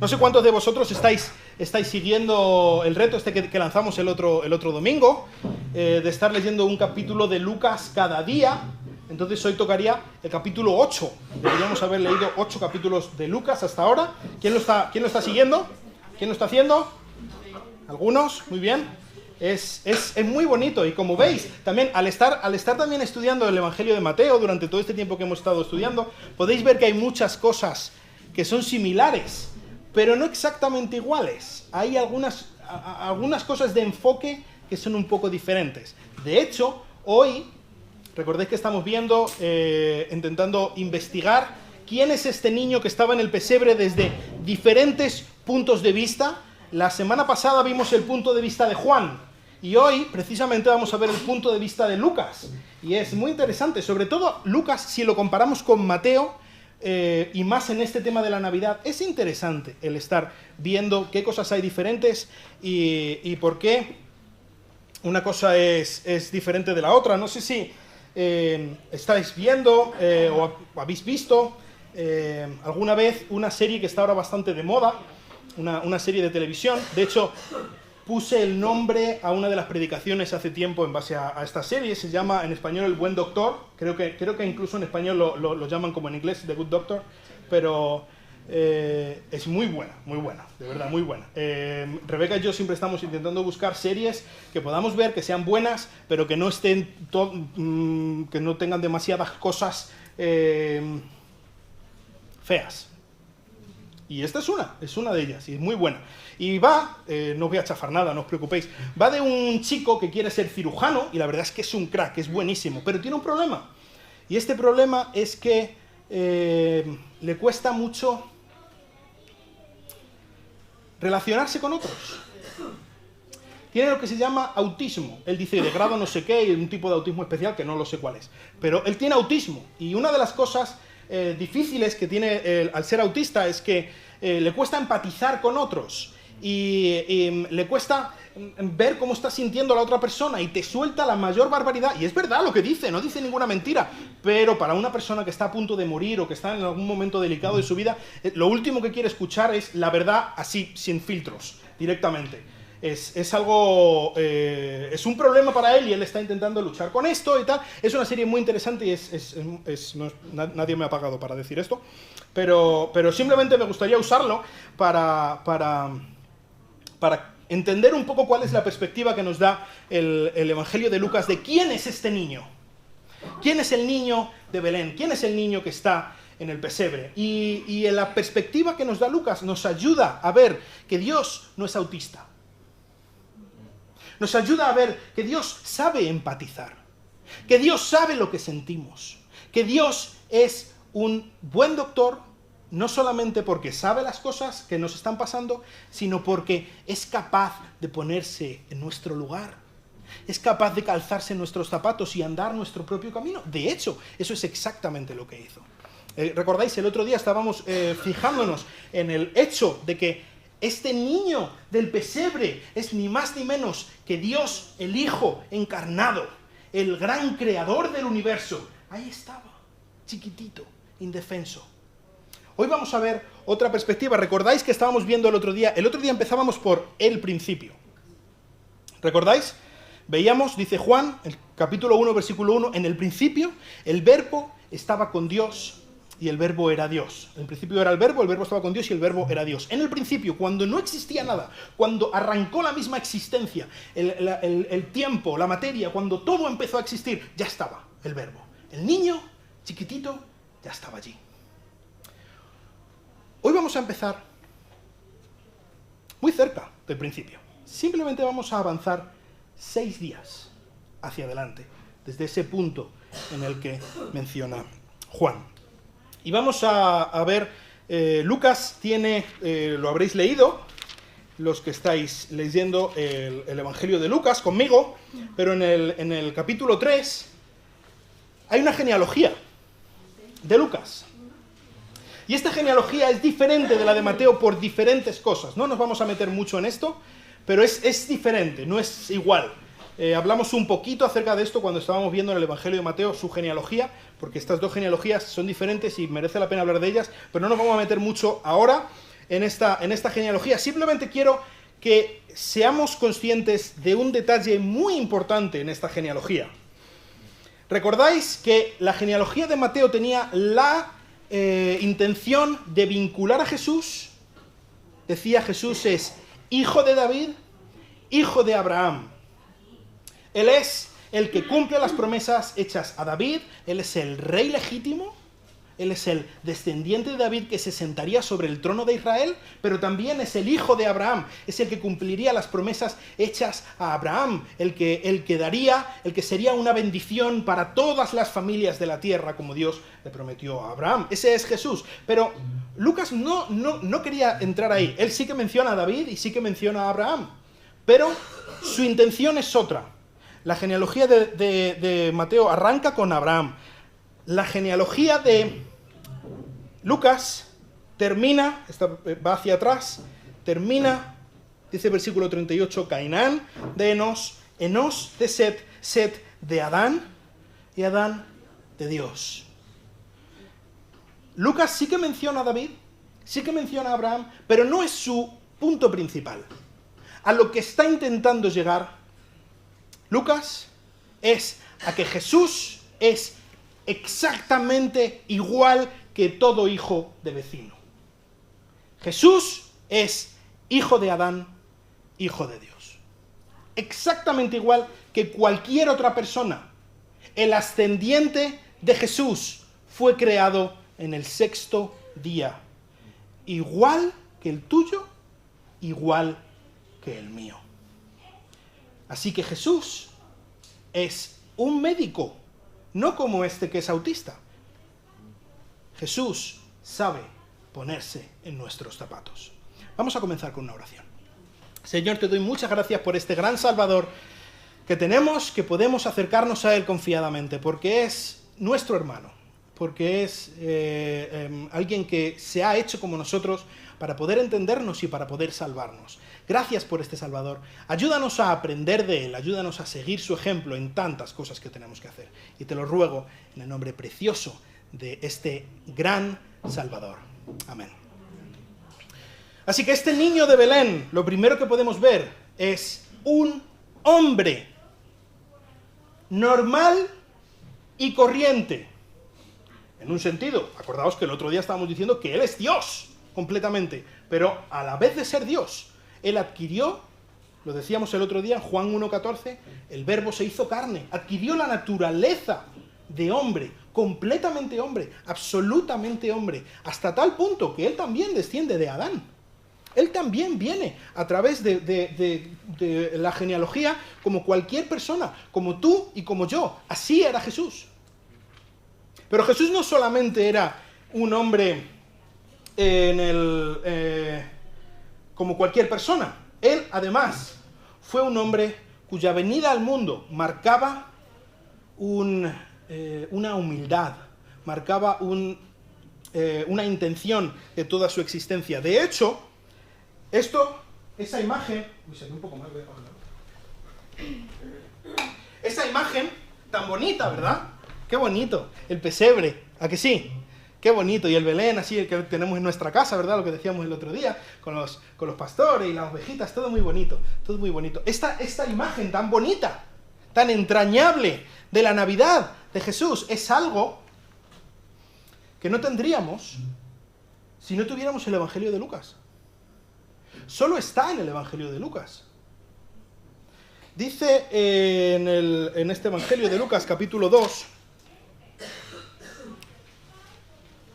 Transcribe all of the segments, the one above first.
No sé cuántos de vosotros estáis siguiendo el reto que lanzamos el otro domingo, de estar leyendo un capítulo de Lucas cada día. Entonces hoy tocaría el capítulo 8. Deberíamos haber leído 8 capítulos de Lucas hasta ahora. ¿Quién lo está siguiendo? ¿Quién lo está haciendo? ¿Algunos? Muy bien. Es muy bonito, y como veis, también al estar también estudiando el Evangelio de Mateo durante todo este tiempo que hemos estado estudiando, podéis ver que hay muchas cosas que son similares, pero no exactamente iguales. Hay algunas cosas de enfoque que son un poco diferentes. De hecho, hoy, recordéis que estamos viendo, intentando investigar quién es este niño que estaba en el pesebre desde diferentes puntos de vista. La semana pasada vimos el punto de vista de Juan, y hoy precisamente vamos a ver el punto de vista de Lucas. Y es muy interesante, sobre todo Lucas, si lo comparamos con Mateo, y más en este tema de la Navidad, es interesante el estar viendo qué cosas hay diferentes y por qué una cosa es diferente de la otra. No sé si estáis viendo o habéis visto alguna vez una serie que está ahora bastante de moda, una serie de televisión. De hecho, puse el nombre a una de las predicaciones hace tiempo en base a esta serie. Se llama en español El Buen Doctor. Creo que incluso en español lo llaman como en inglés The Good Doctor. Pero es muy buena, de verdad, muy buena. Rebeca y yo siempre estamos intentando buscar series que podamos ver, que sean buenas, pero que no estén que no tengan demasiadas cosas feas. Y esta es una de ellas, y es muy buena. Y va, no os voy a chafar nada, no os preocupéis, va de un chico que quiere ser cirujano, y la verdad es que es un crack, es buenísimo, pero tiene un problema. Y este problema es que le cuesta mucho relacionarse con otros. Tiene lo que se llama autismo. Él dice de grado no sé qué, y un tipo de autismo especial que no lo sé cuál es. Pero él tiene autismo, y una de las cosas difíciles que tiene al ser autista es que le cuesta empatizar con otros y le cuesta ver cómo está sintiendo la otra persona, y te suelta la mayor barbaridad, y es verdad lo que dice, no dice ninguna mentira, pero para una persona que está a punto de morir o que está en algún momento delicado de su vida, lo último que quiere escuchar es la verdad así, sin filtros, directamente. Es algo, es un problema para él, y él está intentando luchar con esto y tal. Es una serie muy interesante, y nadie me ha pagado para decir esto, pero simplemente me gustaría usarlo para entender un poco cuál es la perspectiva que nos da el Evangelio de Lucas de quién es este niño. ¿Quién es el niño de Belén? ¿Quién es el niño que está en el pesebre? Y en la perspectiva que nos da Lucas nos ayuda a ver que Dios no es autista. Nos ayuda a ver que Dios sabe empatizar, que Dios sabe lo que sentimos, que Dios es un buen doctor, no solamente porque sabe las cosas que nos están pasando, sino porque es capaz de ponerse en nuestro lugar, es capaz de calzarse en nuestros zapatos y andar nuestro propio camino. De hecho, eso es exactamente lo que hizo. ¿Recordáis? El otro día estábamos fijándonos en el hecho de que este niño del pesebre es ni más ni menos que Dios, el Hijo encarnado, el gran creador del universo. Ahí estaba, chiquitito, indefenso. Hoy vamos a ver otra perspectiva. ¿Recordáis que estábamos viendo el otro día? El otro día empezábamos por el principio. ¿Recordáis? Veíamos, dice Juan, el capítulo 1, versículo 1, en el principio el verbo estaba con Dios, y el verbo era Dios. En el principio era el verbo estaba con Dios y el verbo era Dios. En el principio, cuando no existía nada, cuando arrancó la misma existencia, el tiempo, la materia, cuando todo empezó a existir, ya estaba el verbo. El niño, chiquitito, ya estaba allí. Hoy vamos a empezar muy cerca del principio. Simplemente vamos a avanzar 6 días hacia adelante, desde ese punto en el que menciona Juan. Y vamos a ver, Lucas tiene, lo habréis leído, los que estáis leyendo el Evangelio de Lucas conmigo, pero en el capítulo 3 hay una genealogía de Lucas. Y esta genealogía es diferente de la de Mateo por diferentes cosas. No nos vamos a meter mucho en esto, pero es diferente, no es igual. Hablamos un poquito acerca de esto cuando estábamos viendo en el Evangelio de Mateo su genealogía, porque estas dos genealogías son diferentes y merece la pena hablar de ellas, pero no nos vamos a meter mucho ahora. en esta genealogía. Simplemente quiero que seamos conscientes de un detalle muy importante en esta genealogía. ¿Recordáis que la genealogía de Mateo tenía la intención de vincular a Jesús? Decía, Jesús es hijo de David, hijo de Abraham. Él es el que cumple las promesas hechas a David, él es el rey legítimo, él es el descendiente de David que se sentaría sobre el trono de Israel, pero también es el hijo de Abraham, es el que cumpliría las promesas hechas a Abraham, el que sería una bendición para todas las familias de la tierra, como Dios le prometió a Abraham. Ese es Jesús. Pero Lucas no quería entrar ahí. Él sí que menciona a David y sí que menciona a Abraham, pero su intención es otra. La genealogía de Mateo arranca con Abraham. La genealogía de Lucas termina, va hacia atrás, termina, dice el versículo 38, Cainán de Enos, Enos de Set, Set de Adán y Adán de Dios. Lucas sí que menciona a David, sí que menciona a Abraham, pero no es su punto principal. A lo que está intentando llegar Lucas es a que Jesús es exactamente igual que todo hijo de vecino. Jesús es hijo de Adán, hijo de Dios. Exactamente igual que cualquier otra persona. El ascendiente de Jesús fue creado en el sexto día. Igual que el tuyo, igual que el mío. Así que Jesús es un médico, no como este que es autista. Jesús sabe ponerse en nuestros zapatos. Vamos a comenzar con una oración. Señor, te doy muchas gracias por este gran Salvador que tenemos, que podemos acercarnos a Él confiadamente, porque es nuestro hermano, porque es alguien que se ha hecho como nosotros para poder entendernos y para poder salvarnos. Gracias por este Salvador. Ayúdanos a aprender de Él, ayúdanos a seguir su ejemplo en tantas cosas que tenemos que hacer. Y te lo ruego en el nombre precioso de este gran Salvador. Amén. Así que este niño de Belén, lo primero que podemos ver es un hombre normal y corriente. En un sentido, acordaos que el otro día estábamos diciendo que Él es Dios completamente, pero a la vez de ser Dios, Él adquirió, lo decíamos el otro día en Juan 1:14, el verbo se hizo carne, adquirió la naturaleza de hombre, completamente hombre, absolutamente hombre, hasta tal punto que Él también desciende de Adán. Él también viene a través de la genealogía como cualquier persona, como tú y como yo. Así era Jesús. Pero Jesús no solamente era un hombre como cualquier persona. Él, además, fue un hombre cuya venida al mundo marcaba una humildad, marcaba una intención de toda su existencia. De hecho, esa imagen... Uy, se ve un poco mal, esa imagen tan bonita, ¿verdad? Qué bonito, el pesebre, ¿a que sí? Qué bonito, y el Belén así el que tenemos en nuestra casa, ¿verdad? Lo que decíamos el otro día, con los pastores y las ovejitas, todo muy bonito, todo muy bonito. Esta imagen tan bonita, tan entrañable de la Navidad de Jesús, es algo que no tendríamos si no tuviéramos el Evangelio de Lucas. Solo está en el Evangelio de Lucas. Dice en este Evangelio de Lucas, capítulo 2,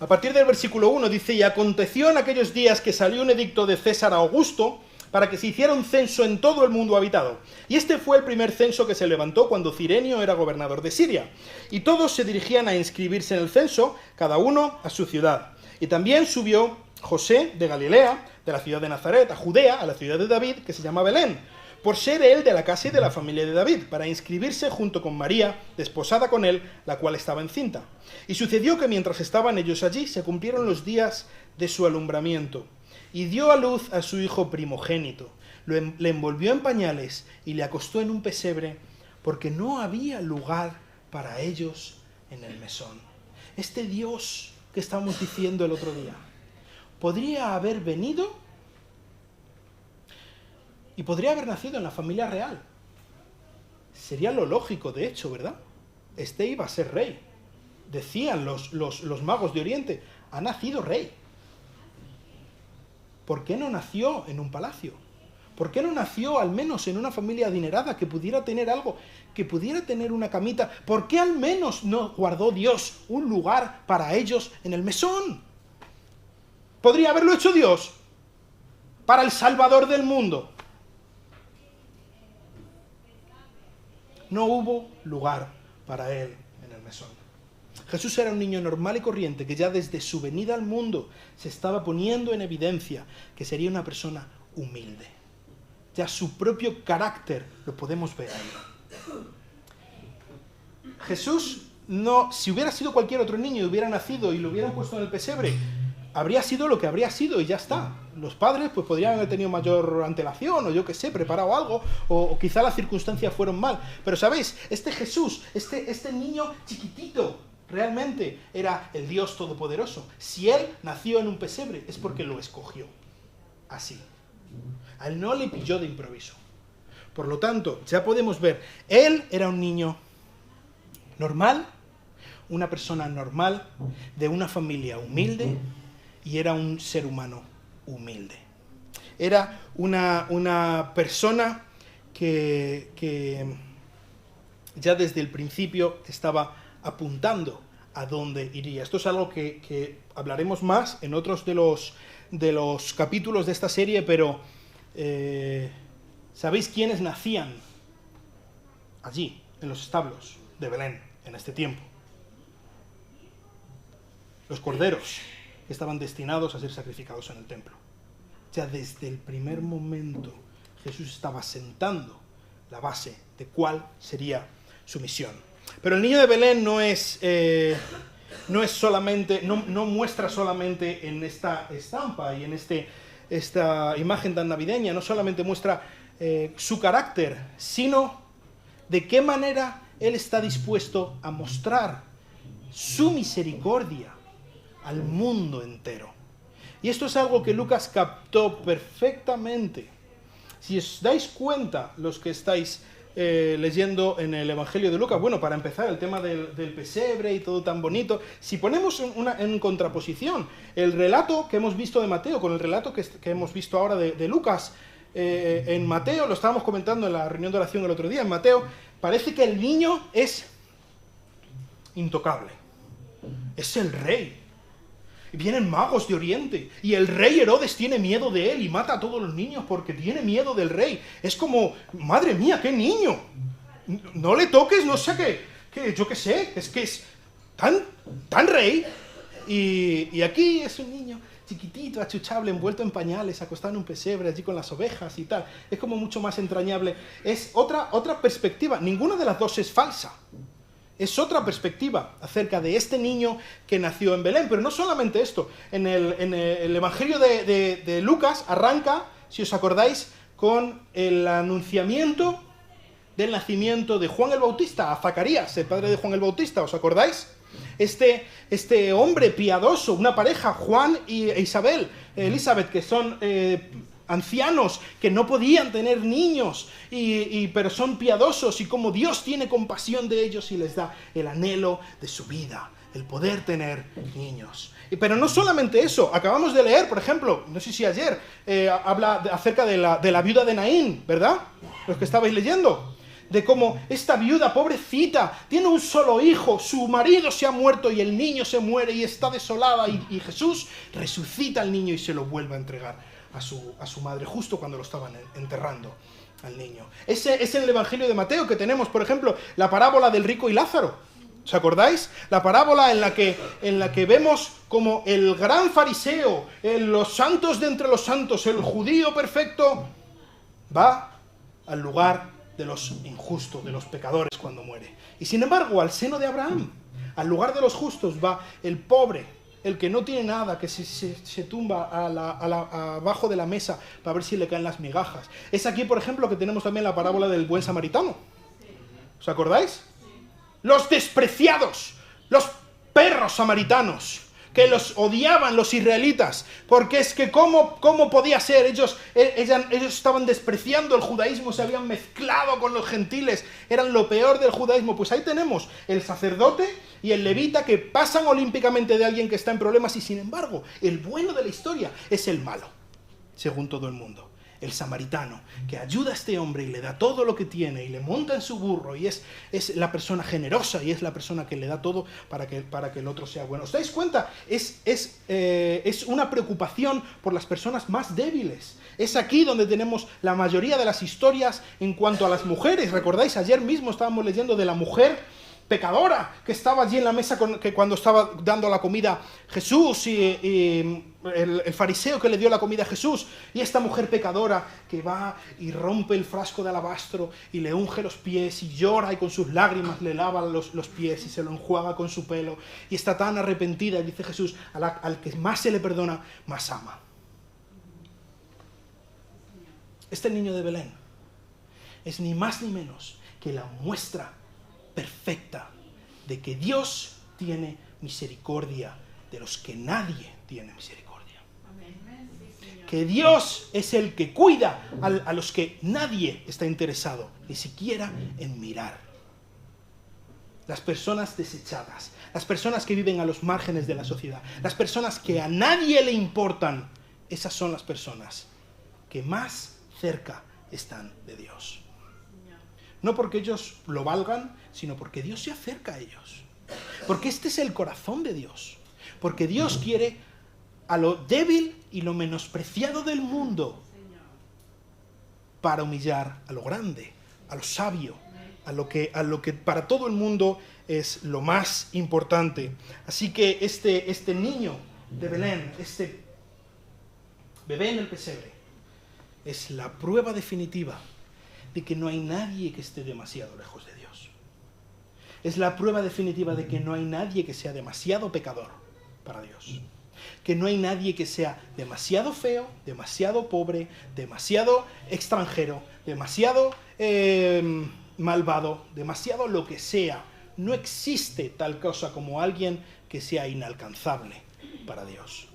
a partir del versículo 1, dice: y aconteció en aquellos días que salió un edicto de César Augusto para que se hiciera un censo en todo el mundo habitado. Y este fue el primer censo que se levantó cuando Cirenio era gobernador de Siria. Y todos se dirigían a inscribirse en el censo, cada uno a su ciudad. Y también subió José de Galilea, de la ciudad de Nazaret, a Judea, a la ciudad de David, que se llama Belén, por ser él de la casa y de la familia de David, para inscribirse junto con María, desposada con él, la cual estaba encinta. Y sucedió que mientras estaban ellos allí, se cumplieron los días de su alumbramiento, y dio a luz a su hijo primogénito. Le envolvió en pañales y le acostó en un pesebre, porque no había lugar para ellos en el mesón. Este Dios que estábamos diciendo el otro día, podría haber venido y podría haber nacido en la familia real. Sería lo lógico, de hecho, ¿verdad? Este iba a ser rey. Decían los magos de Oriente, ha nacido rey. ¿Por qué no nació en un palacio? ¿Por qué no nació al menos en una familia adinerada que pudiera tener algo, que pudiera tener una camita? ¿Por qué al menos no guardó Dios un lugar para ellos en el mesón? ¿Podría haberlo hecho Dios para el Salvador del mundo? No hubo lugar para él en el mesón. Jesús era un niño normal y corriente que ya desde su venida al mundo se estaba poniendo en evidencia que sería una persona humilde. Ya su propio carácter lo podemos ver ahí. Jesús, no, si hubiera sido cualquier otro niño y hubiera nacido y lo hubieran puesto en el pesebre, habría sido lo que habría sido y ya está. Los padres pues podrían haber tenido mayor antelación o yo qué sé, preparado algo, o quizá las circunstancias fueron mal. Pero ¿sabéis? Este Jesús, este niño chiquitito, realmente era el Dios Todopoderoso. Si él nació en un pesebre es porque lo escogió. Así. A él no le pilló de improviso. Por lo tanto, ya podemos ver, él era un niño normal, una persona normal, de una familia humilde, y era un ser humano humilde. Era una persona que ya desde el principio estaba apuntando a dónde iría. Esto es algo que hablaremos más en otros de los capítulos de esta serie, pero ¿sabéis quiénes nacían allí, en los establos de Belén, en este tiempo? Los corderos que estaban destinados a ser sacrificados en el templo. Ya desde el primer momento Jesús estaba sentando la base de cuál sería su misión. Pero el niño de Belén no muestra solamente en esta estampa y en esta imagen tan navideña, no solamente muestra su carácter, sino de qué manera él está dispuesto a mostrar su misericordia al mundo entero. Y esto es algo que Lucas captó perfectamente. Si os dais cuenta, los que estáis leyendo en el Evangelio de Lucas, bueno, para empezar, el tema del pesebre y todo tan bonito, si ponemos en contraposición el relato que hemos visto de Mateo con el relato que hemos visto ahora de Lucas, en Mateo, lo estábamos comentando en la reunión de oración el otro día, en Mateo, parece que el niño es intocable, es el rey. Vienen magos de Oriente y el rey Herodes tiene miedo de él y mata a todos los niños porque tiene miedo del rey. Es como, madre mía, qué niño. No le toques, no sé qué, yo qué sé, es que es tan rey. Y aquí es un niño chiquitito, achuchable, envuelto en pañales, acostado en un pesebre allí con las ovejas y tal. Es como mucho más entrañable. Es otra perspectiva. Ninguna de las dos es falsa. Es otra perspectiva acerca de este niño que nació en Belén. Pero no solamente esto. En el Evangelio de Lucas arranca, si os acordáis, con el anunciamiento del nacimiento de Juan el Bautista a Zacarías, el padre de Juan el Bautista. ¿Os acordáis? Este hombre piadoso, una pareja, Juan e Isabel, Elizabeth, que son ancianos que no podían tener niños, pero son piadosos, y como Dios tiene compasión de ellos y les da el anhelo de su vida, el poder tener niños. Pero no solamente eso, acabamos de leer, por ejemplo, no sé si ayer, habla acerca de la viuda de Naín, ¿verdad? Los que estabais leyendo, de cómo esta viuda, pobrecita, tiene un solo hijo, su marido se ha muerto y el niño se muere y está desolada, y Jesús resucita al niño y se lo vuelve a entregar a su madre, justo cuando lo estaban enterrando al niño. Ese es en el Evangelio de Mateo que tenemos, por ejemplo, la parábola del rico y Lázaro. ¿Os acordáis? La parábola en la que vemos como el gran fariseo, los santos de entre los santos, el judío perfecto, va al lugar de los injustos, de los pecadores cuando muere. Y sin embargo, al seno de Abraham, al lugar de los justos, va el pobre, el que no tiene nada, que se tumba abajo de la mesa para ver si le caen las migajas. Es aquí, por ejemplo, que tenemos también la parábola del buen samaritano. ¿Os acordáis? Los despreciados, los perros samaritanos, que los odiaban los israelitas, porque es que cómo podía ser, ellos estaban despreciando el judaísmo, se habían mezclado con los gentiles, eran lo peor del judaísmo. Pues ahí tenemos el sacerdote y el levita que pasan olímpicamente de alguien que está en problemas, y sin embargo, el bueno de la historia es el malo, según todo el mundo. El samaritano, que ayuda a este hombre y le da todo lo que tiene y le monta en su burro, y es la persona generosa y es la persona que le da todo para que el otro sea bueno. ¿Os dais cuenta? Es una preocupación por las personas más débiles. Es aquí donde tenemos la mayoría de las historias en cuanto a las mujeres. ¿Recordáis? Ayer mismo estábamos leyendo de la mujer pecadora que estaba allí en la mesa cuando estaba dando la comida Jesús, y el fariseo que le dio la comida a Jesús, y esta mujer pecadora que va y rompe el frasco de alabastro y le unge los pies y llora, y con sus lágrimas le lava los pies y se lo enjuaga con su pelo, y está tan arrepentida, y dice Jesús, al que más se le perdona, más ama. Este niño de Belén es ni más ni menos que la muestra perfecta de que Dios tiene misericordia de los que nadie tiene misericordia. Que Dios es el que cuida a los que nadie está interesado, ni siquiera en mirar. Las personas desechadas, las personas que viven a los márgenes de la sociedad, las personas que a nadie le importan, esas son las personas que más cerca están de Dios. No porque ellos lo valgan, sino porque Dios se acerca a ellos. Porque este es el corazón de Dios. Porque Dios quiere a lo débil y lo menospreciado del mundo para humillar a lo grande, a lo sabio, a lo que para todo el mundo es lo más importante. Así que este niño de Belén, este bebé en el pesebre, es la prueba definitiva de que no hay nadie que esté demasiado lejos de Dios. Es la prueba definitiva de que no hay nadie que sea demasiado pecador para Dios. Que no hay nadie que sea demasiado feo, demasiado pobre, demasiado extranjero, demasiado malvado, demasiado lo que sea. No existe tal cosa como alguien que sea inalcanzable para Dios.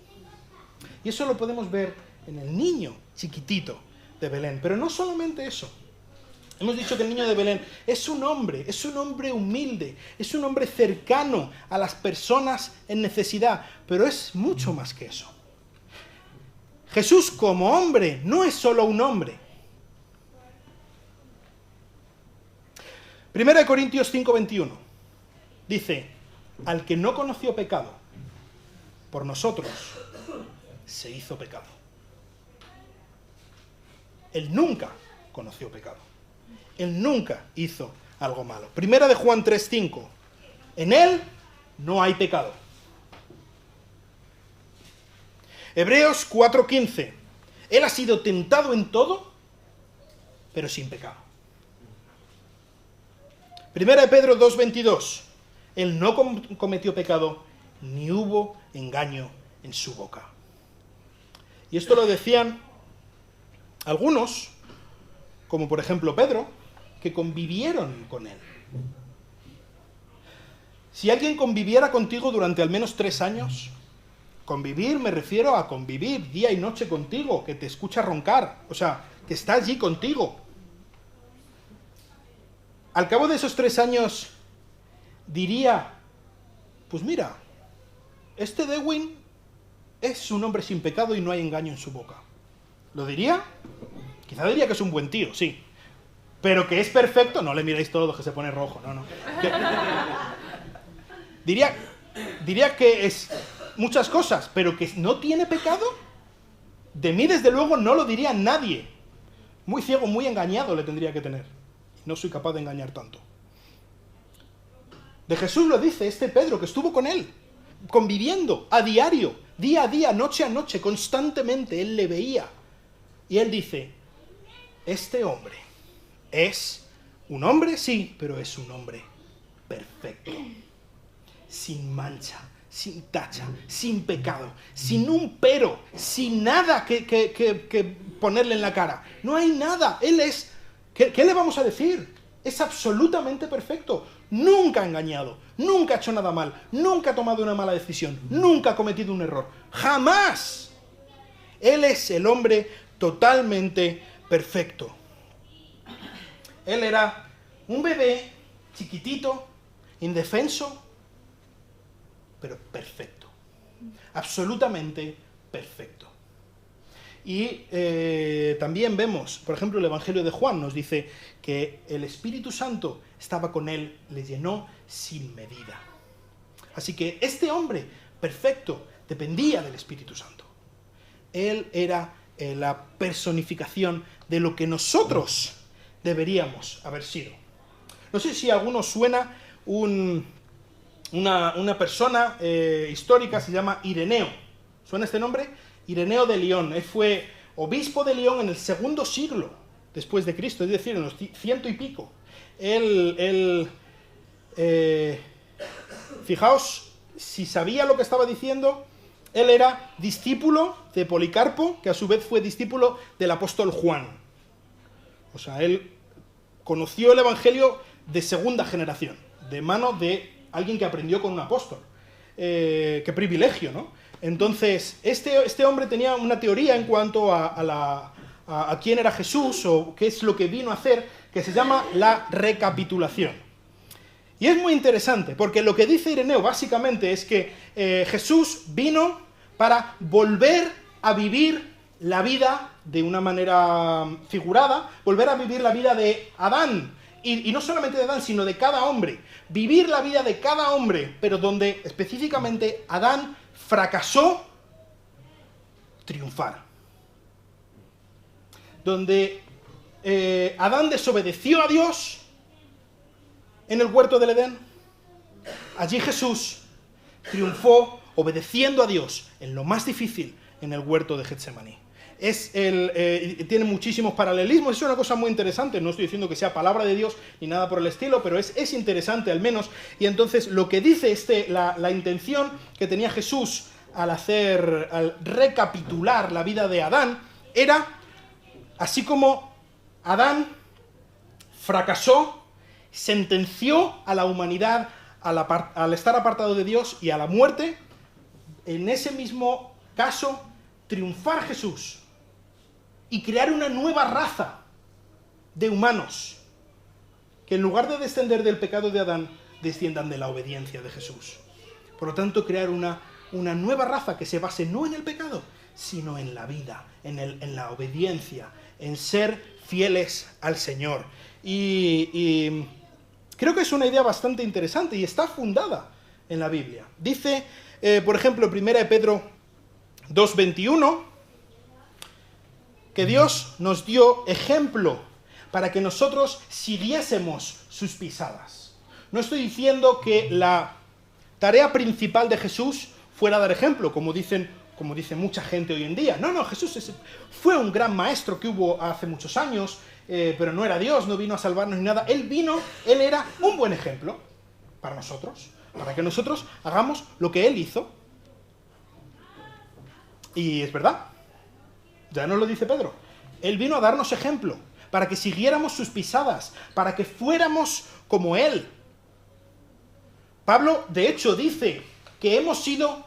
Y eso lo podemos ver en el niño chiquitito de Belén. Pero no solamente eso. Hemos dicho que el niño de Belén es un hombre humilde, es un hombre cercano a las personas en necesidad, pero es mucho más que eso. Jesús como hombre no es solo un hombre. 1 Corintios 5:21 dice, al que no conoció pecado, por nosotros se hizo pecado. Él nunca conoció pecado. Él nunca hizo algo malo. 1 Juan 3:5. En él no hay pecado. Hebreos 4:15. Él ha sido tentado en todo, pero sin pecado. 1 Pedro 2:22. Él no cometió pecado, ni hubo engaño en su boca. Y esto lo decían algunos, como por ejemplo Pedro, que convivieron con él. Si alguien conviviera contigo durante al menos 3 años, convivir me refiero a convivir día y noche contigo, que te escucha roncar, o sea, que está allí contigo. Al cabo de esos 3 años diría, pues mira, este Dewin es un hombre sin pecado y no hay engaño en su boca. ¿Lo diría? Quizá diría que es un buen tío, sí. Pero que es perfecto, no le miréis todo que se pone rojo, no. Diría que es muchas cosas, pero que no tiene pecado, de mí desde luego no lo diría nadie. Muy ciego, muy engañado le tendría que tener. No soy capaz de engañar tanto. De Jesús lo dice este Pedro, que estuvo con él, conviviendo a diario, día a día, noche a noche, constantemente, él le veía. Y él dice, este hombre es un hombre, sí, pero es un hombre perfecto, sin mancha, sin tacha, sin pecado, sin un pero, sin nada que ponerle en la cara. No hay nada, él es, ¿qué le vamos a decir? Es absolutamente perfecto. nunca ha engañado, nunca ha hecho nada mal, nunca ha tomado una mala decisión, nunca ha cometido un error. ¡Jamás! Él es el hombre totalmente perfecto. Él era un bebé chiquitito, indefenso, pero perfecto. Absolutamente perfecto. Y también vemos, por ejemplo, el Evangelio de Juan nos dice que el Espíritu Santo estaba con él, le llenó sin medida. Así que este hombre perfecto dependía del Espíritu Santo. Él era la personificación de lo que nosotros deberíamos haber sido. No sé si a alguno suena una persona histórica, se llama Ireneo. ¿Suena este nombre? Ireneo de León. Él fue obispo de León en el segundo siglo después de Cristo, es decir, en los 100 y pico. Fijaos, si sabía lo que estaba diciendo, él era discípulo de Policarpo, que a su vez fue discípulo del apóstol Juan. O sea, él conoció el Evangelio de segunda generación, de mano de alguien que aprendió con un apóstol. Qué privilegio, ¿no? Entonces, este hombre tenía una teoría en cuanto a quién era Jesús o qué es lo que vino a hacer, que se llama la recapitulación. Y es muy interesante, porque lo que dice Ireneo básicamente es que Jesús vino para volver a vivir la vida de una manera figurada, volver a vivir la vida de Adán, y no solamente de Adán, sino de cada hombre, vivir la vida de cada hombre, pero donde específicamente Adán fracasó, triunfar. Donde Adán desobedeció a Dios en el huerto del Edén, allí Jesús triunfó obedeciendo a Dios en lo más difícil, en el huerto de Getsemaní. Tiene muchísimos paralelismos, es una cosa muy interesante, no estoy diciendo que sea palabra de Dios ni nada por el estilo, pero es interesante al menos. Y entonces lo que dice la intención que tenía Jesús al recapitular la vida de Adán, era, así como Adán fracasó, sentenció a la humanidad al estar apartado de Dios y a la muerte, en ese mismo caso, triunfar Jesús y crear una nueva raza de humanos que en lugar de descender del pecado de Adán, desciendan de la obediencia de Jesús. Por lo tanto, crear una nueva raza que se base no en el pecado, sino en la vida, en la obediencia, en ser fieles al Señor. Y creo que es una idea bastante interesante y está fundada en la Biblia. Dice, por ejemplo, 1 Pedro 2:21, que Dios nos dio ejemplo para que nosotros siguiésemos sus pisadas. No estoy diciendo que la tarea principal de Jesús fuera dar ejemplo, como dice mucha gente hoy en día. No, Jesús fue un gran maestro que hubo hace muchos años, pero no era Dios, no vino a salvarnos ni nada. Él era un buen ejemplo para nosotros, para que nosotros hagamos lo que Él hizo. Y es verdad, ya nos lo dice Pedro. Él vino a darnos ejemplo, para que siguiéramos sus pisadas, para que fuéramos como Él. Pablo, de hecho, dice que hemos sido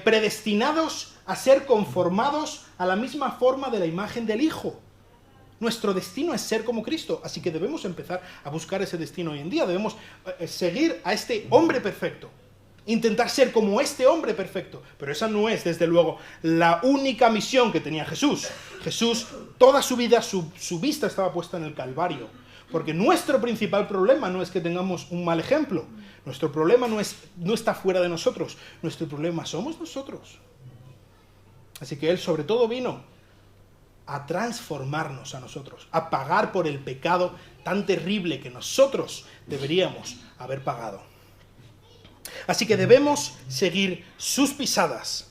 predestinados a ser conformados a la misma forma de la imagen del Hijo. Nuestro destino es ser como Cristo, así que debemos empezar a buscar ese destino hoy en día. Debemos seguir a este hombre perfecto, intentar ser como este hombre perfecto. Pero esa no es, desde luego, la única misión que tenía Jesús. Jesús, toda su vida, su vista estaba puesta en el Calvario. Porque nuestro principal problema no es que tengamos un mal ejemplo. Nuestro problema no está fuera de nosotros. Nuestro problema somos nosotros. Así que Él sobre todo vino a transformarnos a nosotros, a pagar por el pecado tan terrible que nosotros deberíamos haber pagado. Así que debemos seguir sus pisadas.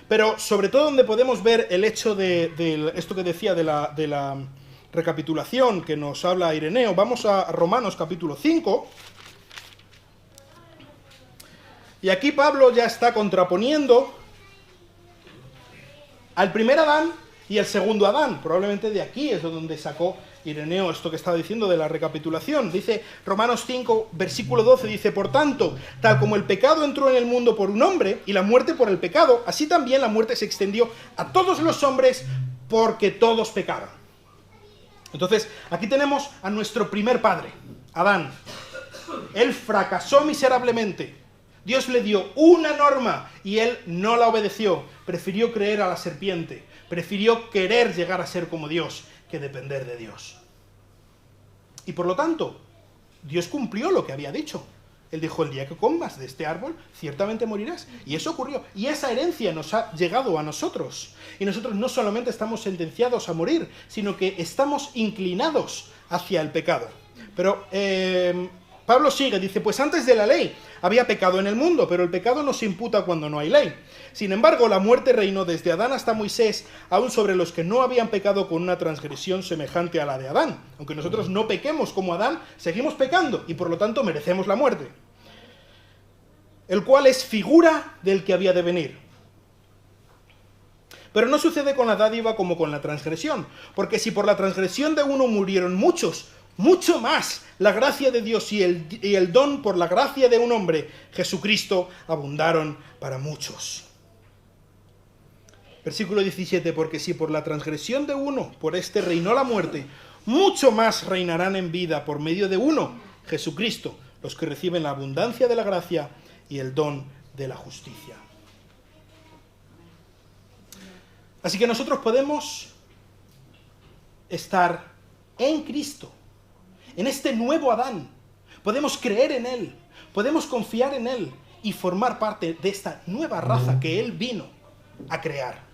Pero sobre todo donde podemos ver el hecho de esto que decía de la recapitulación que nos habla Ireneo, vamos a Romanos capítulo 5. Y aquí Pablo ya está contraponiendo al primer Adán y el segundo Adán. Probablemente de aquí es donde sacó Ireneo esto que estaba diciendo de la recapitulación. Dice Romanos 5, versículo 12, dice: por tanto, tal como el pecado entró en el mundo por un hombre y la muerte por el pecado, así también la muerte se extendió a todos los hombres porque todos pecaron. Entonces, aquí tenemos a nuestro primer padre, Adán. Él fracasó miserablemente. Dios le dio una norma y él no la obedeció. Prefirió creer a la serpiente. Prefirió querer llegar a ser como Dios que depender de Dios. Y por lo tanto, Dios cumplió lo que había dicho. Él dijo: el día que comas de este árbol, ciertamente morirás. Y eso ocurrió. Y esa herencia nos ha llegado a nosotros. Y nosotros no solamente estamos sentenciados a morir, sino que estamos inclinados hacia el pecado. Pero Pablo sigue, dice: pues antes de la ley había pecado en el mundo, pero el pecado no se imputa cuando no hay ley. Sin embargo, la muerte reinó desde Adán hasta Moisés, aún sobre los que no habían pecado con una transgresión semejante a la de Adán. Aunque nosotros no pequemos como Adán, seguimos pecando y por lo tanto merecemos la muerte. El cual es figura del que había de venir. Pero no sucede con la dádiva como con la transgresión, porque si por la transgresión de uno murieron muchos, mucho más la gracia de Dios y el don por la gracia de un hombre, Jesucristo, abundaron para muchos. Versículo 17, porque si por la transgresión de uno, por este reinó la muerte, mucho más reinarán en vida por medio de uno, Jesucristo, los que reciben la abundancia de la gracia y el don de la justicia. Así que nosotros podemos estar en Cristo, en este nuevo Adán. Podemos creer en Él, podemos confiar en Él y formar parte de esta nueva raza que Él vino a crear.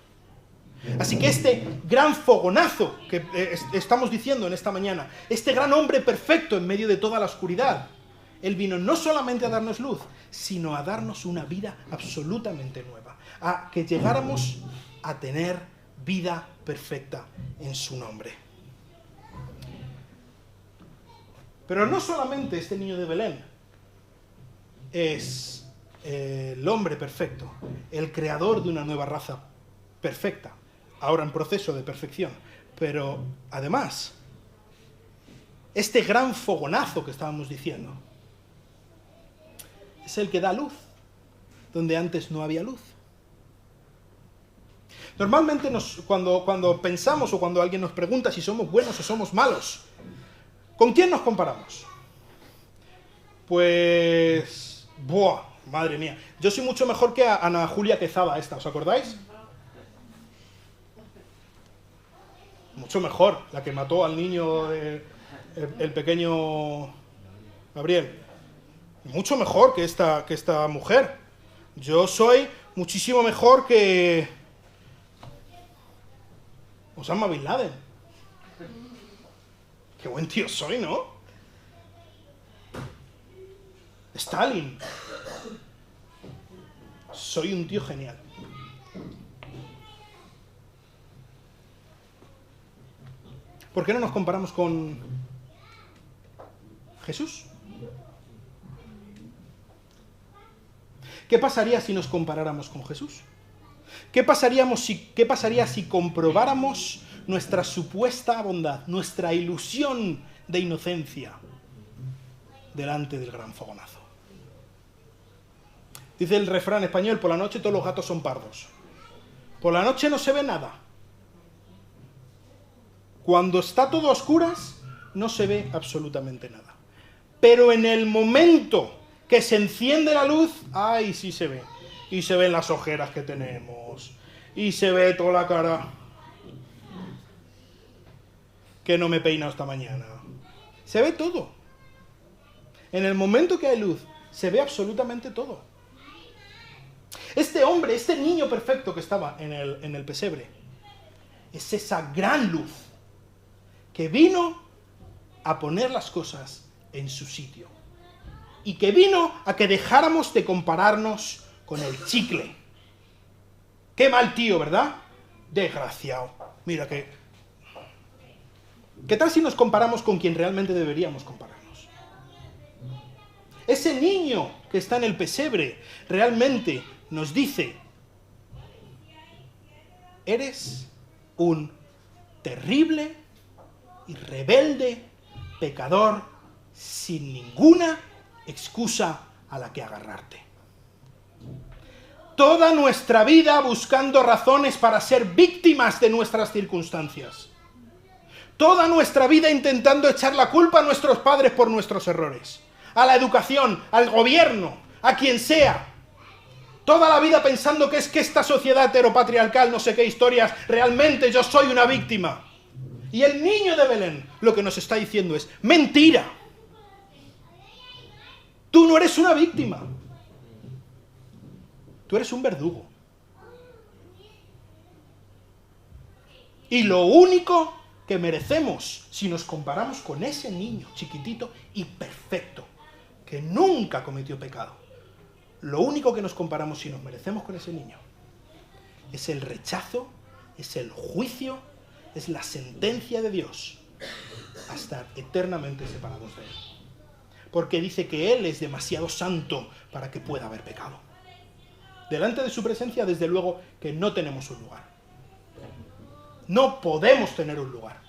Así que este gran fogonazo que estamos diciendo en esta mañana, este gran hombre perfecto en medio de toda la oscuridad, Él vino no solamente a darnos luz, sino a darnos una vida absolutamente nueva, a que llegáramos a tener vida perfecta en su nombre. Pero no solamente este niño de Belén es el hombre perfecto, el creador de una nueva raza perfecta, ahora en proceso de perfección, pero además, este gran fogonazo que estábamos diciendo, es el que da luz, donde antes no había luz. Normalmente cuando pensamos o cuando alguien nos pregunta si somos buenos o somos malos, ¿con quién nos comparamos? Pues... ¡buah! Madre mía. Yo soy mucho mejor que Ana Julia Quezada esta, ¿os acordáis? Mucho mejor, la que mató al niño, el pequeño Gabriel. Mucho mejor que esta mujer. Yo soy muchísimo mejor que Osama Bin Laden. Qué buen tío soy, ¿no? Stalin. Soy un tío genial. ¿Por qué no nos comparamos con Jesús? ¿Qué pasaría si nos comparáramos con Jesús? ¿Qué pasaría si comprobáramos nuestra supuesta bondad, nuestra ilusión de inocencia delante del gran fogonazo? Dice el refrán español: por la noche todos los gatos son pardos. Por la noche no se ve nada. Cuando está todo a oscuras, no se ve absolutamente nada. Pero en el momento que se enciende la luz, ¡ay, sí se ve! Y se ven las ojeras que tenemos. Y se ve toda la cara que no me he peinado esta mañana. Se ve todo. En el momento que hay luz, se ve absolutamente todo. Este hombre, este niño perfecto que estaba en el pesebre, es esa gran luz que vino a poner las cosas en su sitio. Y que vino a que dejáramos de compararnos con el chicle. Qué mal tío, ¿verdad? Desgraciado. Mira que... ¿Qué tal si nos comparamos con quien realmente deberíamos compararnos? Ese niño que está en el pesebre realmente nos dice: eres un terrible y rebelde pecador sin ninguna excusa a la que agarrarte. Toda nuestra vida buscando razones para ser víctimas de nuestras circunstancias. Toda nuestra vida intentando echar la culpa a nuestros padres por nuestros errores. A la educación, al gobierno, a quien sea. Toda la vida pensando que es que esta sociedad heteropatriarcal, no sé qué historias, realmente yo soy una víctima. Y el niño de Belén lo que nos está diciendo es, mentira. Tú no eres una víctima. Tú eres un verdugo. Y lo único que merecemos, si nos comparamos con ese niño chiquitito y perfecto, que nunca cometió pecado, lo único que nos comparamos si nos merecemos con ese niño es el rechazo, es el juicio, es la sentencia de Dios a estar eternamente separados de Él. Porque dice que Él es demasiado santo para que pueda haber pecado. Delante de su presencia, desde luego, que no tenemos un lugar. No podemos tener un lugar.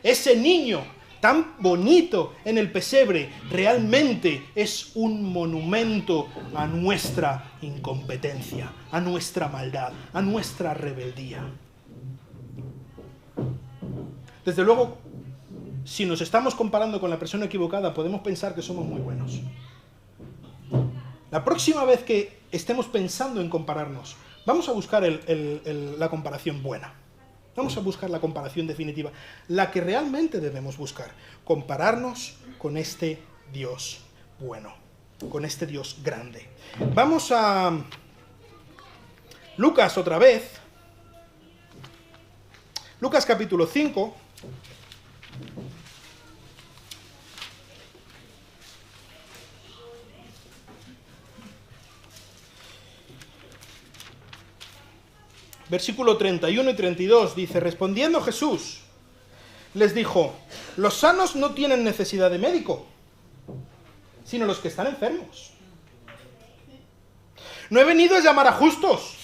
Ese niño tan bonito en el pesebre realmente es un monumento a nuestra incompetencia, a nuestra maldad, a nuestra rebeldía. Desde luego, si nos estamos comparando con la persona equivocada, podemos pensar que somos muy buenos. La próxima vez que estemos pensando en compararnos, vamos a buscar la comparación buena. Vamos a buscar la comparación definitiva, la que realmente debemos buscar. Compararnos con este Dios bueno, con este Dios grande. Vamos a Lucas otra vez. Lucas capítulo 5. Versículo 31 y 32 dice, respondiendo Jesús, les dijo, los sanos no tienen necesidad de médico, sino los que están enfermos. No he venido a llamar a justos,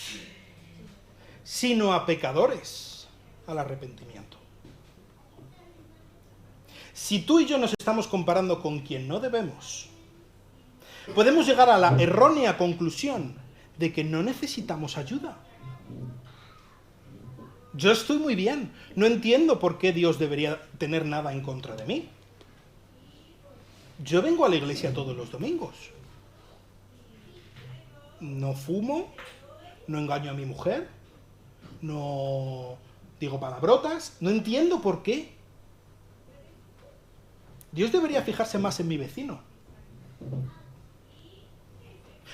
sino a pecadores al arrepentimiento. Si tú y yo nos estamos comparando con quien no debemos, podemos llegar a la errónea conclusión de que no necesitamos ayuda. Yo estoy muy bien, no entiendo por qué Dios debería tener nada en contra de mí. Yo vengo a la iglesia todos los domingos. No fumo, no engaño a mi mujer, no digo palabrotas, no entiendo por qué. Dios debería fijarse más en mi vecino.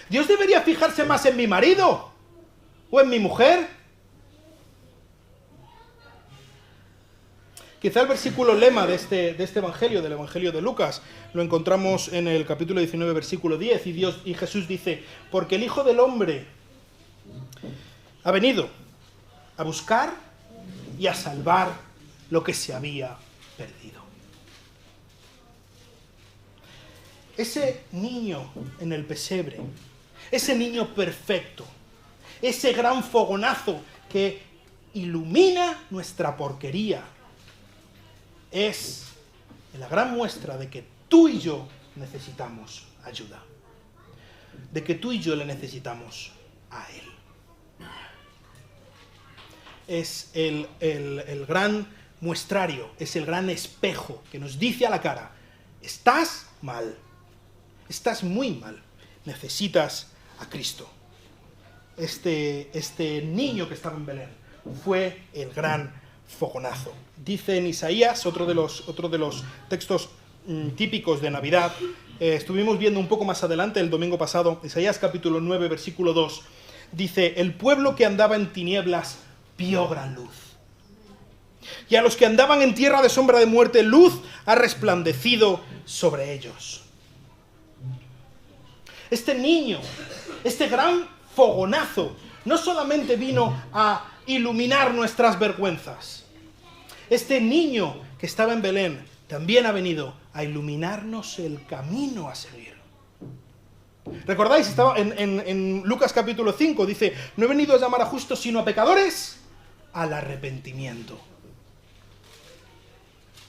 Dios debería fijarse más en mi marido o en mi mujer. Quizá el versículo lema de este evangelio, del evangelio de Lucas, lo encontramos en el capítulo 19, versículo 10, y Jesús dice, porque el Hijo del Hombre ha venido a buscar y a salvar lo que se había perdido. Ese niño en el pesebre, ese niño perfecto, ese gran fogonazo que ilumina nuestra porquería, es la gran muestra de que tú y yo necesitamos ayuda, de que tú y yo le necesitamos a Él. Es el gran muestrario, es el gran espejo que nos dice a la cara, estás mal, estás muy mal, necesitas a Cristo. Este niño que estaba en Belén fue el gran fogonazo. Dice en Isaías, otro de los textos típicos de Navidad, estuvimos viendo un poco más adelante el domingo pasado, Isaías capítulo 9, versículo 2, dice, el pueblo que andaba en tinieblas vio gran luz. Y a los que andaban en tierra de sombra de muerte, luz ha resplandecido sobre ellos. Este niño, este gran fogonazo, no solamente vino a iluminar nuestras vergüenzas. Este niño que estaba en Belén también ha venido a iluminarnos el camino a seguir. ¿Recordáis? Estaba en Lucas capítulo 5, dice, no he venido a llamar a justos sino a pecadores al arrepentimiento.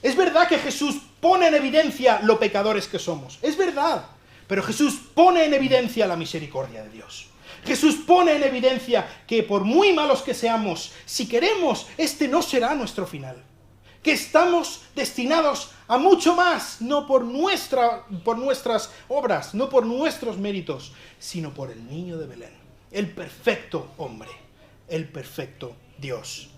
Es verdad que Jesús pone en evidencia lo pecadores que somos. Es verdad. Pero Jesús pone en evidencia la misericordia de Dios. Jesús pone en evidencia que por muy malos que seamos, si queremos, este no será nuestro final. Que estamos destinados a mucho más, no por nuestras obras, no por nuestros méritos, sino por el niño de Belén, el perfecto hombre, el perfecto Dios.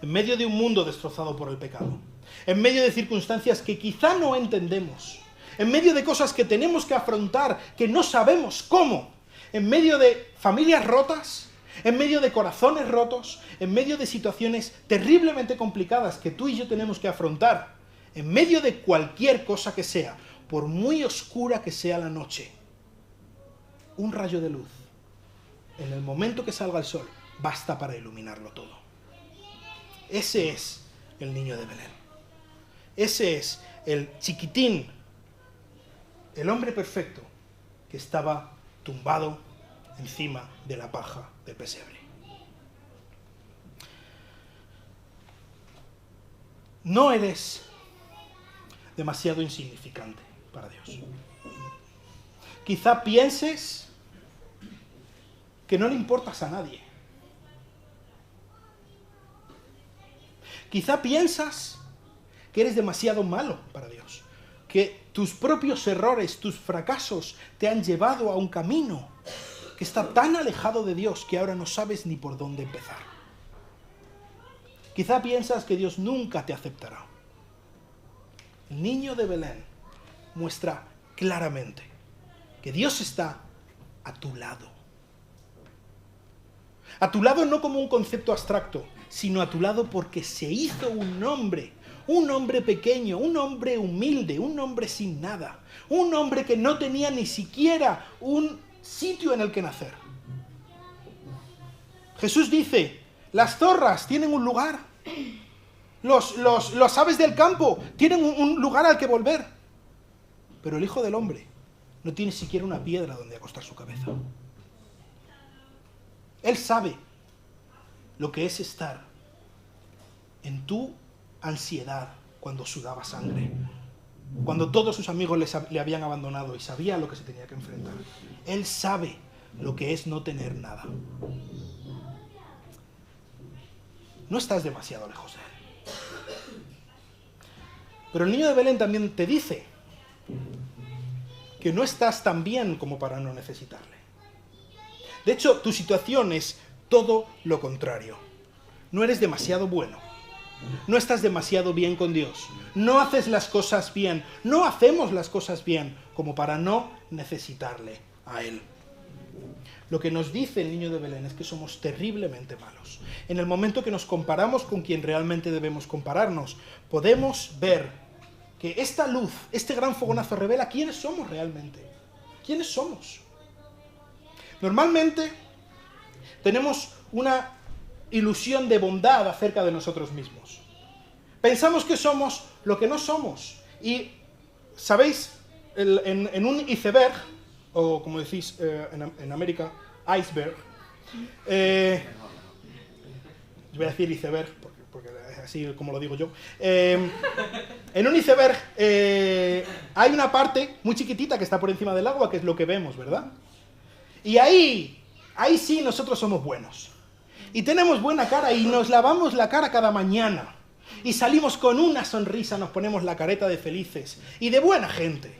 En medio de un mundo destrozado por el pecado, en medio de circunstancias que quizá no entendemos, en medio de cosas que tenemos que afrontar, que no sabemos cómo, en medio de familias rotas, en medio de corazones rotos, en medio de situaciones terriblemente complicadas que tú y yo tenemos que afrontar, en medio de cualquier cosa que sea, por muy oscura que sea la noche, un rayo de luz, en el momento que salga el sol, basta para iluminarlo todo. Ese es el niño de Belén. Ese es el chiquitín, el hombre perfecto que estaba tumbado encima de la paja del pesebre. No eres demasiado insignificante para Dios. Quizá pienses que no le importas a nadie. Quizá piensas que eres demasiado malo para Dios, que tus propios errores, tus fracasos te han llevado a un camino que está tan alejado de Dios que ahora no sabes ni por dónde empezar. Quizá piensas que Dios nunca te aceptará. El niño de Belén muestra claramente que Dios está a tu lado. A tu lado no como un concepto abstracto, sino a tu lado porque se hizo un hombre pequeño, un hombre humilde, un hombre sin nada, un hombre que no tenía ni siquiera un sitio en el que nacer. Jesús dice, las zorras tienen un lugar, los aves del campo tienen un lugar al que volver, pero el Hijo del Hombre no tiene siquiera una piedra donde acostar su cabeza. Él sabe lo que es estar en tu ansiedad cuando sudaba sangre, cuando todos sus amigos le habían abandonado y sabía lo que se tenía que enfrentar. Él sabe lo que es no tener nada. No estás demasiado lejos de él. Pero el niño de Belén también te dice que no estás tan bien como para no necesitarle. De hecho, tu situación es todo lo contrario. No eres demasiado bueno. No estás demasiado bien con Dios. No haces las cosas bien. No hacemos las cosas bien como para no necesitarle a Él. Lo que nos dice el niño de Belén es que somos terriblemente malos. En el momento que nos comparamos con quien realmente debemos compararnos, podemos ver que esta luz, este gran fogonazo revela quiénes somos realmente. ¿Quiénes somos? Normalmente tenemos una ilusión de bondad acerca de nosotros mismos. Pensamos que somos lo que no somos. Y, ¿sabéis? En un iceberg, o como decís en América, iceberg, voy a decir iceberg, porque es así como lo digo yo. En un iceberg hay una parte muy chiquitita que está por encima del agua, que es lo que vemos, ¿verdad? Y ahí sí nosotros somos buenos. Y tenemos buena cara y nos lavamos la cara cada mañana. Y salimos con una sonrisa, nos ponemos la careta de felices y de buena gente.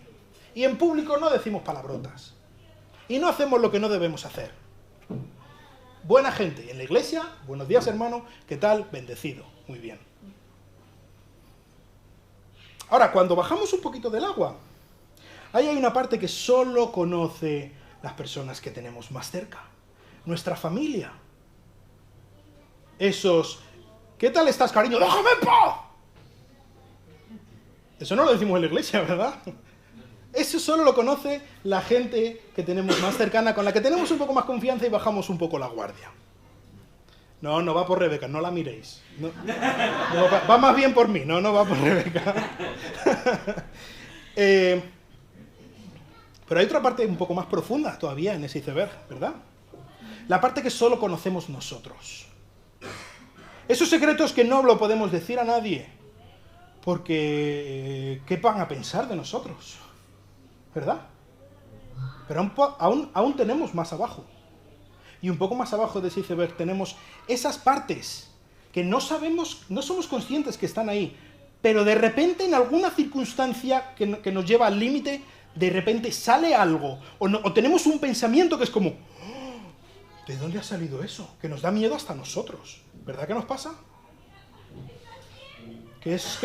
Y en público no decimos palabrotas. Y no hacemos lo que no debemos hacer. Buena gente. En la iglesia, buenos días hermano, ¿qué tal? Bendecido. Muy bien. Ahora, cuando bajamos un poquito del agua, ahí hay una parte que solo conoce las personas que tenemos más cerca. Nuestra familia. Esos, ¿qué tal estás, cariño? ¡Déjame en paz! Eso no lo decimos en la iglesia, ¿verdad? Eso solo lo conoce la gente que tenemos más cercana, con la que tenemos un poco más confianza y bajamos un poco la guardia. No va por Rebeca, no la miréis. No, va más bien por mí, no va por Rebeca. Pero hay otra parte un poco más profunda todavía en ese iceberg, ¿verdad? La parte que solo conocemos nosotros. Esos secretos que no lo podemos decir a nadie, porque ¿qué van a pensar de nosotros? ¿Verdad? Pero aún tenemos más abajo. Y un poco más abajo de ese iceberg tenemos esas partes que no sabemos, no somos conscientes que están ahí, pero de repente en alguna circunstancia que nos lleva al límite, de repente sale algo, o tenemos un pensamiento que es como, "Oh, ¿de dónde ha salido eso?", que nos da miedo hasta a nosotros. ¿Verdad que nos pasa? Que es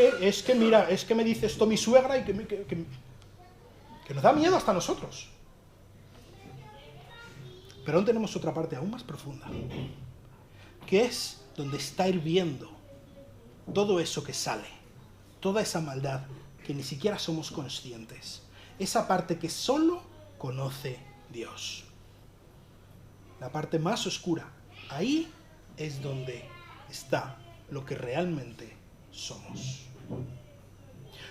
que mira, es que me dice esto mi suegra y que nos da miedo hasta a nosotros. Pero aún tenemos otra parte aún más profunda, que es donde está hirviendo todo eso que sale, toda esa maldad que ni siquiera somos conscientes, esa parte que solo conoce Dios. La parte más oscura, ahí es donde está lo que realmente somos.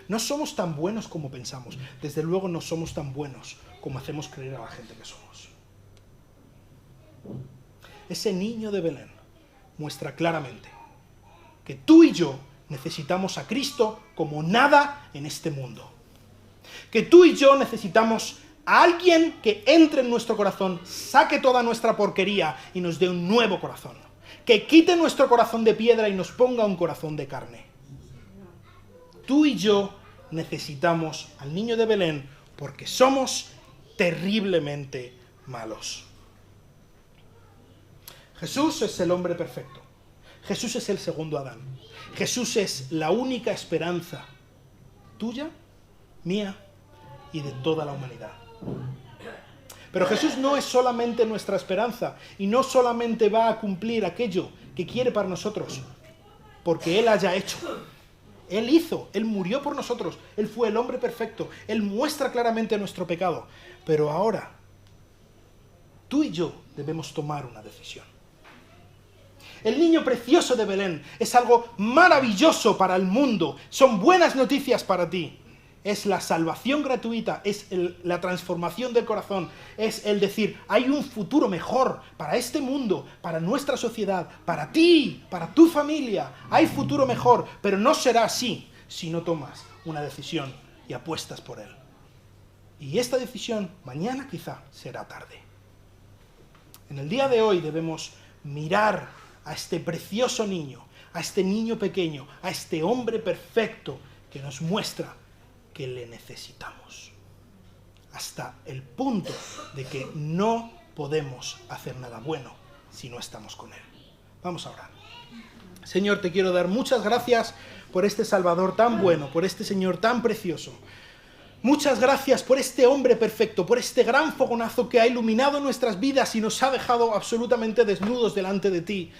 No somos tan buenos como pensamos, desde luego no somos tan buenos como hacemos creer a la gente que somos. Ese niño de Belén muestra claramente que tú y yo necesitamos a Cristo como nada en este mundo. Que tú y yo necesitamos a alguien que entre en nuestro corazón, saque toda nuestra porquería y nos dé un nuevo corazón. Que quite nuestro corazón de piedra y nos ponga un corazón de carne. Tú y yo necesitamos al niño de Belén porque somos terriblemente malos. Jesús es el hombre perfecto. Jesús es el segundo Adán. Jesús es la única esperanza tuya, mía y de toda la humanidad. Pero Jesús no es solamente nuestra esperanza y no solamente va a cumplir aquello que quiere para nosotros porque Él haya hecho. Él hizo, Él murió por nosotros, Él fue el hombre perfecto, Él muestra claramente nuestro pecado. Pero ahora, tú y yo debemos tomar una decisión. El niño precioso de Belén es algo maravilloso para el mundo, son buenas noticias para ti. Es la salvación gratuita, es la transformación del corazón, es el decir, hay un futuro mejor para este mundo, para nuestra sociedad, para ti, para tu familia, hay futuro mejor, pero no será así si no tomas una decisión y apuestas por él. Y esta decisión mañana quizá será tarde. En el día de hoy debemos mirar a este precioso niño, a este niño pequeño, a este hombre perfecto que nos muestra que le necesitamos, hasta el punto de que no podemos hacer nada bueno si no estamos con él. Vamos a orar. Señor, te quiero dar muchas gracias por este Salvador tan bueno, por este Señor tan precioso. Muchas gracias por este hombre perfecto, por este gran fogonazo que ha iluminado nuestras vidas y nos ha dejado absolutamente desnudos delante de ti.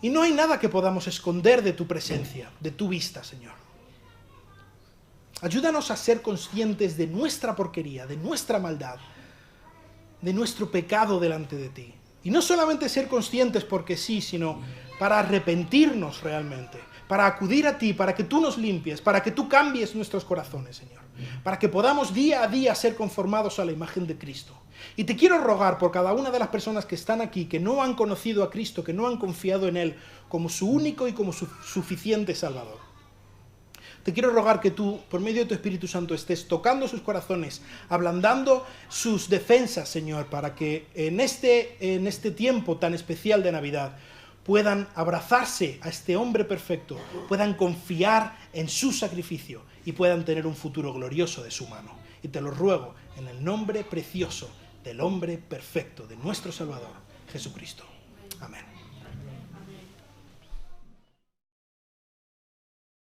Y no hay nada que podamos esconder de tu presencia, de tu vista, Señor. Ayúdanos a ser conscientes de nuestra porquería, de nuestra maldad, de nuestro pecado delante de ti. Y no solamente ser conscientes porque sí, sino para arrepentirnos realmente, para acudir a ti, para que tú nos limpies, para que tú cambies nuestros corazones, Señor. Para que podamos día a día ser conformados a la imagen de Cristo. Y te quiero rogar por cada una de las personas que están aquí, que no han conocido a Cristo, que no han confiado en Él como su único y como su suficiente Salvador. Te quiero rogar que tú, por medio de tu Espíritu Santo, estés tocando sus corazones, ablandando sus defensas, Señor, para que en este tiempo tan especial de Navidad puedan abrazarse a este hombre perfecto, puedan confiar en su sacrificio y puedan tener un futuro glorioso de su mano. Y te lo ruego en el nombre precioso del hombre perfecto, de nuestro Salvador, Jesucristo. Amén.